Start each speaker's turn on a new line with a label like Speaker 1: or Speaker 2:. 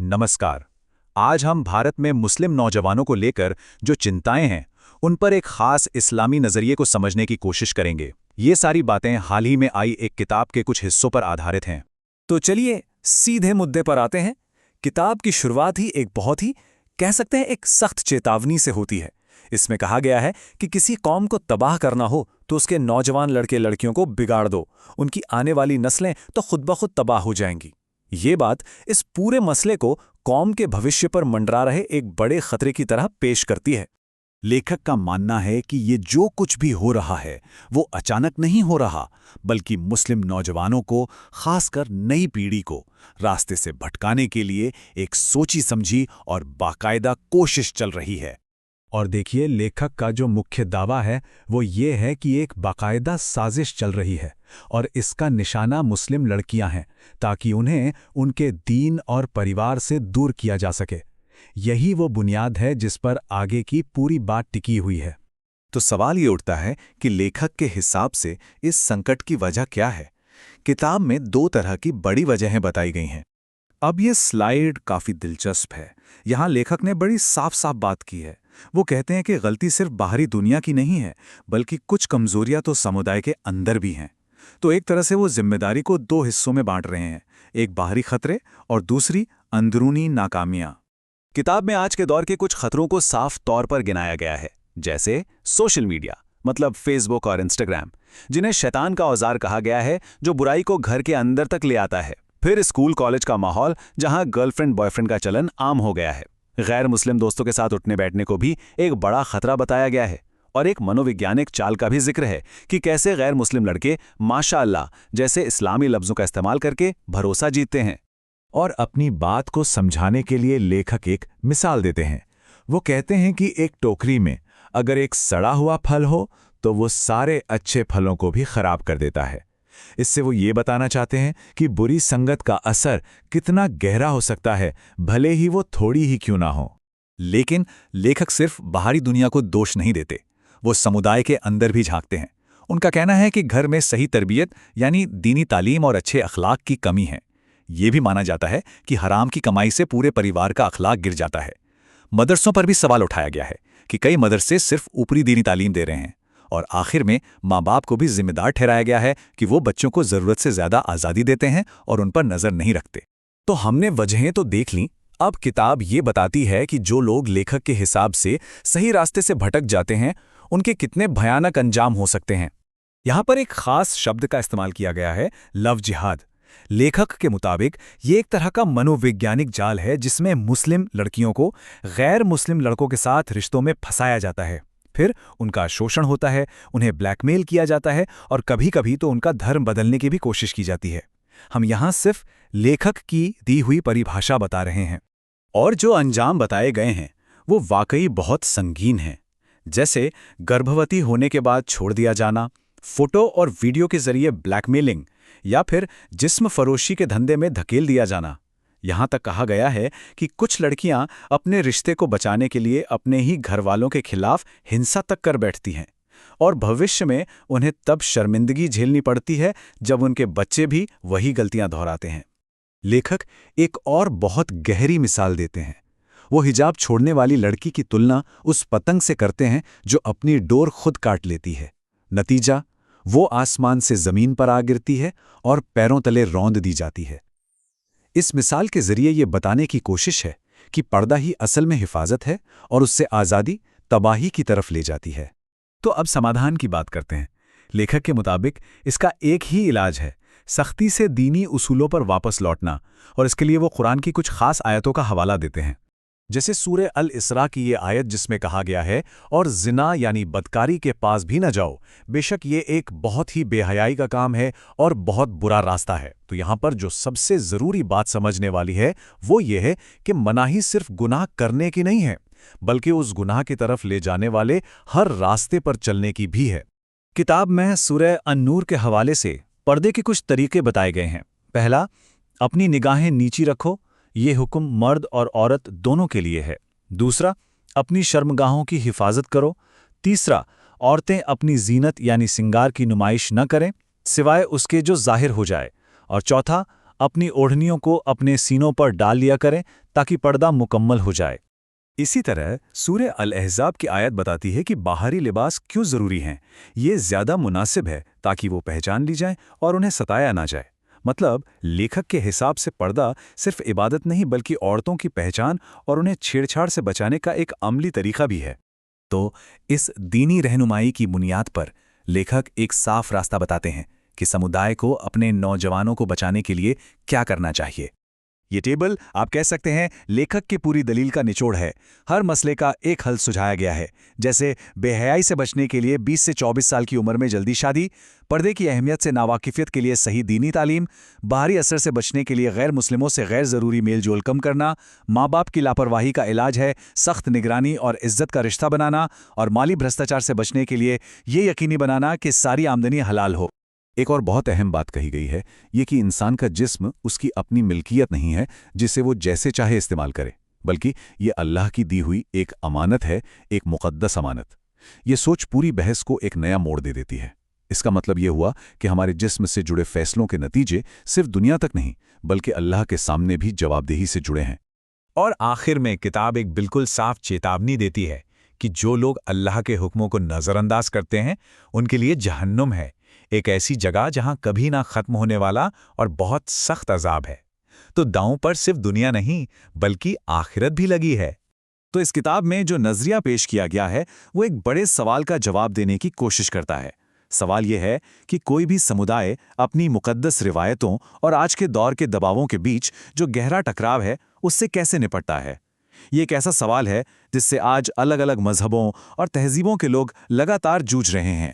Speaker 1: नमस्कार। आज हम भारत में मुस्लिम नौजवानों को लेकर जो चिंताएं हैं, उन पर एक खास इस्लामी नज़रिए को समझने की कोशिश करेंगे। ये सारी बातें हाल ही में आई एक किताब के कुछ हिस्सों पर आधारित हैं।
Speaker 2: तो चलिए सीधे मुद्दे पर आते हैं। किताब की शुरुआत ही एक बहुत ही कह सकते हैं एक सख्त चेतावनी से होती है। इसमें कहा गया है कि किसी कौम को तबाह करना हो तो उसके नौजवान लड़के लड़कियों को बिगाड़ दो, उनकी आने वाली नस्लें तो खुद ब खुद तबाह हो जाएंगी। ये बात इस पूरे मसले को कौम के भविष्य पर मंडरा रहे एक बड़े खतरे की तरह पेश करती है।
Speaker 1: लेखक का मानना है कि ये जो कुछ भी हो रहा है वो अचानक नहीं हो रहा, बल्कि मुस्लिम नौजवानों को, खासकर नई पीढ़ी को रास्ते से भटकाने के लिए एक सोची समझी और बाकायदा कोशिश चल रही है।
Speaker 3: और देखिए, लेखक का जो मुख्य दावा है वो ये है कि एक बाकायदा साजिश चल रही है और इसका निशाना मुस्लिम लड़कियां हैं, ताकि उन्हें उनके दीन और परिवार से दूर किया जा सके। यही वो बुनियाद है जिस पर आगे की पूरी बात टिकी हुई है।
Speaker 1: तो सवाल ये उठता है कि लेखक के हिसाब से इस संकट की वजह क्या है। किताब में दो तरह की बड़ी वजहें बताई गई हैं। अब ये स्लाइड काफ़ी दिलचस्प है। यहाँ लेखक ने बड़ी साफ साफ बात की है। वो कहते हैं कि गलती सिर्फ बाहरी दुनिया की नहीं है, बल्कि कुछ कमजोरियां तो समुदाय के अंदर भी हैं। तो एक तरह से वो जिम्मेदारी को दो हिस्सों में बांट रहे हैं, एक बाहरी खतरे और दूसरी अंदरूनी नाकामियां। किताब में आज के दौर के कुछ खतरों को साफ तौर पर गिनाया गया है, जैसे सोशल मीडिया, मतलब फेसबुक और इंस्टाग्राम, जिन्हें शैतान का औजार कहा गया है, जो बुराई को घर के अंदर तक ले आता है। फिर स्कूल कॉलेज का माहौल, जहां गर्लफ्रेंड बॉयफ्रेंड का चलन आम हो गया है। गैर मुस्लिम दोस्तों के साथ उठने बैठने को भी एक बड़ा खतरा बताया गया है। और एक मनोवैज्ञानिक चाल का भी जिक्र है कि कैसे गैर मुस्लिम लड़के माशाअल्लाह जैसे इस्लामी लफ्जों का इस्तेमाल करके भरोसा जीतते हैं।
Speaker 3: और अपनी बात को समझाने के लिए लेखक एक मिसाल देते हैं। वो कहते हैं कि एक टोकरी में अगर एक सड़ा हुआ फल हो तो वो सारे अच्छे फलों को भी खराब कर देता है। इससे वो ये बताना चाहते हैं कि बुरी संगत का असर कितना गहरा हो सकता है, भले ही वो थोड़ी ही क्यों ना हो।
Speaker 1: लेकिन लेखक सिर्फ बाहरी दुनिया को दोष नहीं देते, वो समुदाय के अंदर भी झांकते हैं। उनका कहना है कि घर में सही तरबियत यानी दीनी तालीम और अच्छे अखलाक की कमी है। ये भी माना जाता है कि हराम की कमाई से पूरे परिवार का अखलाक गिर जाता है। मदरसों पर भी सवाल उठाया गया है कि कई मदरसे सिर्फ ऊपरी दीनी तालीम दे रहे हैं। और आखिर में माँ बाप को भी जिम्मेदार ठहराया गया है कि वो बच्चों को ज़रूरत से ज़्यादा आज़ादी देते हैं और उन पर नज़र नहीं रखते।
Speaker 2: तो हमने वजहें तो देख लीं। अब किताब ये बताती है कि जो लोग लेखक के हिसाब से सही रास्ते से भटक जाते हैं, उनके कितने भयानक अंजाम हो सकते हैं। यहाँ पर एक खास शब्द का इस्तेमाल किया गया है, लव जिहाद। लेखक के मुताबिक ये एक तरह का मनोवैज्ञानिक जाल है जिसमें मुस्लिम लड़कियों को गैर मुस्लिम लड़कों के साथ रिश्तों में फंसाया जाता है। फिर उनका शोषण होता है, उन्हें ब्लैकमेल किया जाता है और कभी-कभी तो उनका धर्म बदलने की भी कोशिश की जाती है। हम यहाँ सिर्फ लेखक की दी हुई परिभाषा बता रहे हैं।
Speaker 1: और जो अंजाम बताए गए हैं वो वाकई बहुत संगीन हैं। जैसे गर्भवती होने के बाद छोड़ दिया जाना, फोटो और वीडियो के जरिए ब्लैकमेलिंग, या फिर जिस्म फरोशी के धंधे में धकेल दिया जाना। यहाँ तक कहा गया है कि कुछ लड़कियां अपने रिश्ते को बचाने के लिए अपने ही घर वालों के खिलाफ हिंसा तक कर बैठती हैं, और भविष्य में उन्हें तब शर्मिंदगी झेलनी पड़ती है जब उनके बच्चे भी वही गलतियां दोहराते हैं। लेखक एक और बहुत गहरी मिसाल देते हैं। वो हिजाब छोड़ने वाली लड़की की तुलना उस पतंग से करते हैं जो अपनी डोर खुद काट लेती है। नतीजा, वो आसमान से जमीन पर आ गिरती है और पैरों तले रौंद दी जाती है। इस मिसाल के जरिए ये बताने की कोशिश है कि पर्दा ही असल में हिफाजत है और उससे आज़ादी तबाही की तरफ ले जाती है।
Speaker 3: तो अब समाधान की बात करते हैं। लेखक के मुताबिक इसका एक ही इलाज है, सख्ती से दीनी उसूलों पर वापस लौटना। और इसके लिए वो कुरान की कुछ खास आयतों का हवाला देते हैं, जैसे सूरह अल इसरा की ये आयत जिसमें कहा गया है, और जिना यानी बदकारी के पास भी न जाओ, बेशक ये एक बहुत ही बेहयाई का काम है और बहुत बुरा रास्ता है। तो यहाँ पर जो सबसे ज़रूरी बात समझने वाली है वो ये है कि मनाही सिर्फ गुनाह करने की नहीं है, बल्कि उस गुनाह की तरफ ले जाने वाले हर रास्ते पर चलने की भी है।
Speaker 2: किताब में सूरह अन-नूर के हवाले से पर्दे के कुछ तरीके बताए गए हैं। पहला, अपनी निगाहें नीची रखो। ये हुक्म मर्द और औरत दोनों के लिए है। दूसरा, अपनी शर्मगाहों की हिफाजत करो। तीसरा, औरतें अपनी जीनत यानी सिंगार की नुमाइश न करें सिवाय उसके जो जाहिर हो जाए। और चौथा, अपनी ओढ़नियों को अपने सीनों पर डाल लिया करें ताकि पर्दा मुकम्मल हो जाए। इसी तरह सूरह अल-अहज़ाब की आयत बताती है कि बाहरी लिबास क्यों ज़रूरी हैं। ये ज़्यादा मुनासिब है ताकि वो पहचान ली जाए और उन्हें सताया ना जाए। मतलब लेखक के हिसाब से पर्दा सिर्फ इबादत नहीं बल्कि औरतों की पहचान और उन्हें छेड़छाड़ से बचाने का एक अमली तरीका भी है।
Speaker 1: तो इस दीनी रहनुमाई की बुनियाद पर लेखक एक साफ रास्ता बताते हैं कि समुदाय को अपने नौजवानों को बचाने के लिए क्या करना चाहिए।
Speaker 2: ये टेबल आप कह सकते हैं लेखक की पूरी दलील का निचोड़ है। हर मसले का एक हल सुझाया गया है, जैसे बेहयाई से बचने के लिए 20 से 24 साल की उम्र में जल्दी शादी, पर्दे की अहमियत से नावाकिफियत के लिए सही दीनी तालीम, बाहरी असर से बचने के लिए गैर मुस्लिमों से गैर ज़रूरी मेल जोल कम करना, माँ बाप की लापरवाही का इलाज है सख्त निगरानी और इज्जत का रिश्ता बनाना, और माली भ्रष्टाचार से बचने के लिए ये यकीनी बनाना कि सारी आमदनी हलाल हो।
Speaker 3: एक और बहुत अहम बात कही गई है, ये कि इंसान का जिस्म उसकी अपनी मिल्कियत नहीं है जिसे वो जैसे चाहे इस्तेमाल करे, बल्कि ये अल्लाह की दी हुई एक अमानत है, एक मुक़द्दस अमानत। ये सोच पूरी बहस को एक नया मोड़ दे देती है। इसका मतलब ये हुआ कि हमारे जिस्म से जुड़े फैसलों के नतीजे सिर्फ दुनिया तक नहीं बल्कि अल्लाह के सामने भी जवाबदेही से जुड़े हैं।
Speaker 2: और आखिर में किताब एक बिल्कुल साफ चेतावनी देती है कि जो लोग अल्लाह के हुक्मों को नज़रअंदाज करते हैं उनके लिए जहन्नुम है, एक ऐसी जगह जहां कभी ना खत्म होने वाला और बहुत सख्त अजाब है। तो दांव पर सिर्फ दुनिया नहीं बल्कि आखिरत भी लगी है।
Speaker 1: तो इस किताब में जो नजरिया पेश किया गया है वो एक बड़े सवाल का जवाब देने की कोशिश करता है। सवाल यह है कि कोई भी समुदाय अपनी मुकद्दस रिवायतों और आज के दौर के दबावों के बीच जो गहरा टकराव है उससे कैसे निपटता है। ये एक ऐसा सवाल है जिससे आज अलग अलग मजहबों और तहजीबों के लोग लगातार जूझ रहे हैं।